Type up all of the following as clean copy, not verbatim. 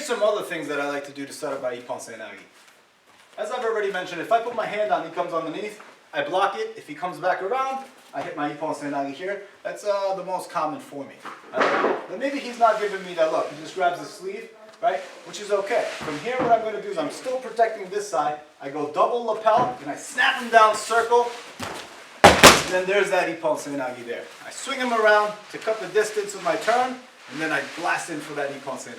here's some other things that I like to do to set up my Ippon seoi. As I've already mentioned, if I put my hand on, he comes underneath, I block it. If he comes back around, I hit my Ippon seoi here. That's the most common for me. But maybe he's not giving me that look. He just grabs the sleeve, right? Which is okay. From here, what I'm going to do is I'm still protecting this side. I go double lapel, and I snap him down circle. And then there's that Ippon seoi there. I swing him around to cut the distance of my turn, and then I blast in for that Ippon seoi.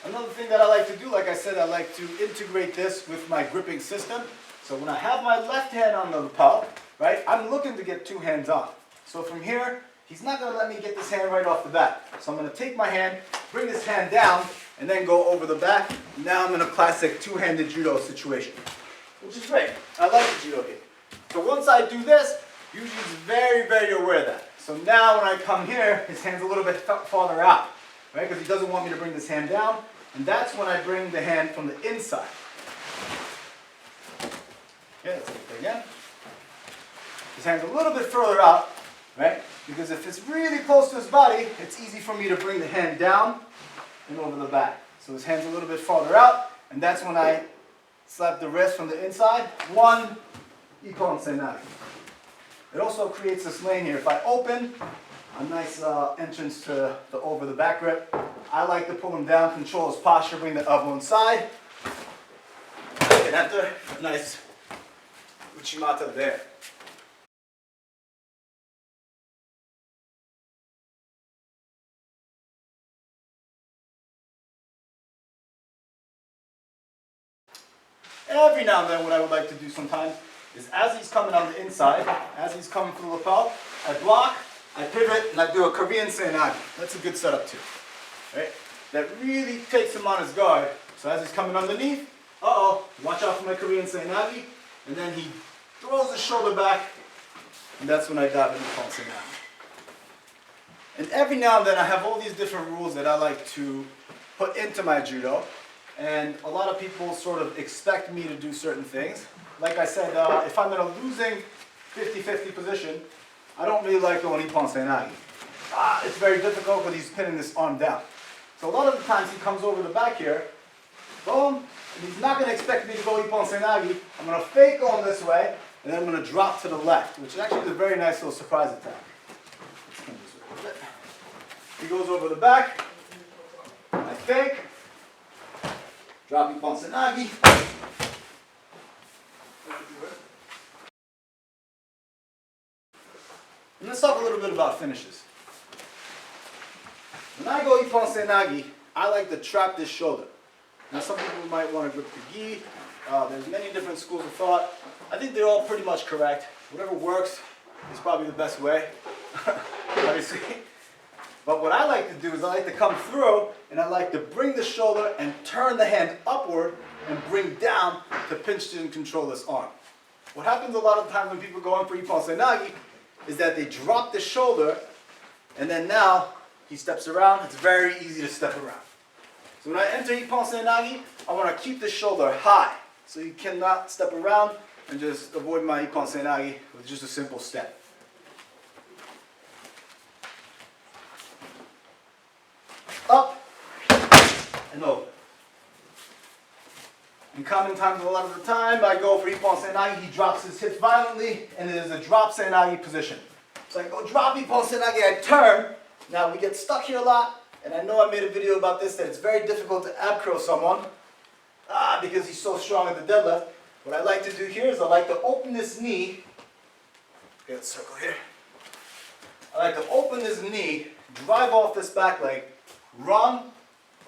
Another thing that I like to do, like I said, I like to integrate this with my gripping system. So when I have my left hand on the lapel, right, I'm looking to get two hands on. So from here, he's not going to let me get this hand right off the bat. So I'm going to take my hand, bring this hand down, and then go over the back. Now I'm in a classic two-handed judo situation, which is great. I like the judo game. So once I do this, usually he's very, very aware of that. So now when I come here, his hand's a little bit farther out, right? Because he doesn't want me to bring this hand down. And that's when I bring the hand from the inside. Okay, let's take that again. His hand's a little bit further out, right? Because if it's really close to his body, it's easy for me to bring the hand down and over the back. So his hand's a little bit farther out, and that's when I slap the wrist from the inside. One Ippon seoi. It also creates this lane here. If I open, a nice entrance to the over the back grip. I like to pull him down, control his posture, bring the elbow inside. And enter a nice uchimata there. Every now and then what I would like to do sometimes is as he's coming on the inside, as he's coming through the lapel, I block, I pivot, and I do a Korean seoi. That's a good setup too. Right? That really takes him on his guard. So as he's coming underneath, watch out for my Korean seoi. And then he throws his shoulder back, and that's when I dive into Ippon seoi. And every now and then I have all these different rules that I like to put into my judo. And a lot of people sort of expect me to do certain things. Like I said, if I'm in a losing 50-50 position, I don't really like going Ippon seoi. It's very difficult because he's pinning this arm down. So a lot of the times he comes over the back here, boom, and he's not going to expect me to go Ippon seoi. I'm going to fake going this way, and then I'm going to drop to the left, which actually is a very nice little surprise attack. Let's come this way a little bit. He goes over the back, I fake, drop Ippon seoi. And let's talk a little bit about finishes. When I go Ippon seoi, I like to trap this shoulder. Now some people might want to grip the gi. There's many different schools of thought. I think they're all pretty much correct. Whatever works is probably the best way, obviously. But what I like to do is I like to come through and I like to bring the shoulder and turn the hand upward and bring down to pinch and control this arm. What happens a lot of times when people go in for Ippon seoi is that they drop the shoulder and then now he steps around. It's very easy to step around. So when I enter Ippon seoi, I want to keep the shoulder high. So you cannot step around and just avoid my Ippon seoi with just a simple step. Up and over. In common times, a lot of the time, I go for Ippon seoi, he drops his hips violently, and it is a drop seoi position. So I go drop Ippon seoi, I turn. Now we get stuck here a lot, and I know I made a video about this, that it's very difficult to ab curl someone, because he's so strong at the deadlift. What I like to do here is I like to open this knee. Okay, let's circle here. I like to open this knee, drive off this back leg, run,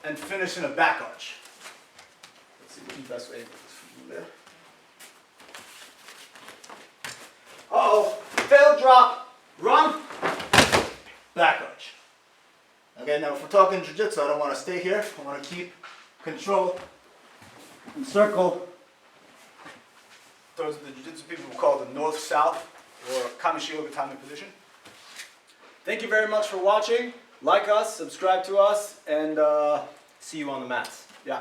and finish in a back arch. Let's see what's the best way to put this from there. Fail drop, run, back arch. Okay, now if we're talking jiu-jitsu, I don't want to stay here. I want to keep control and circle towards the jiu-jitsu people will call the north-south or kamishi ogatame position. Thank you very much for watching. Like us, subscribe to us, and see you on the mats. Yeah.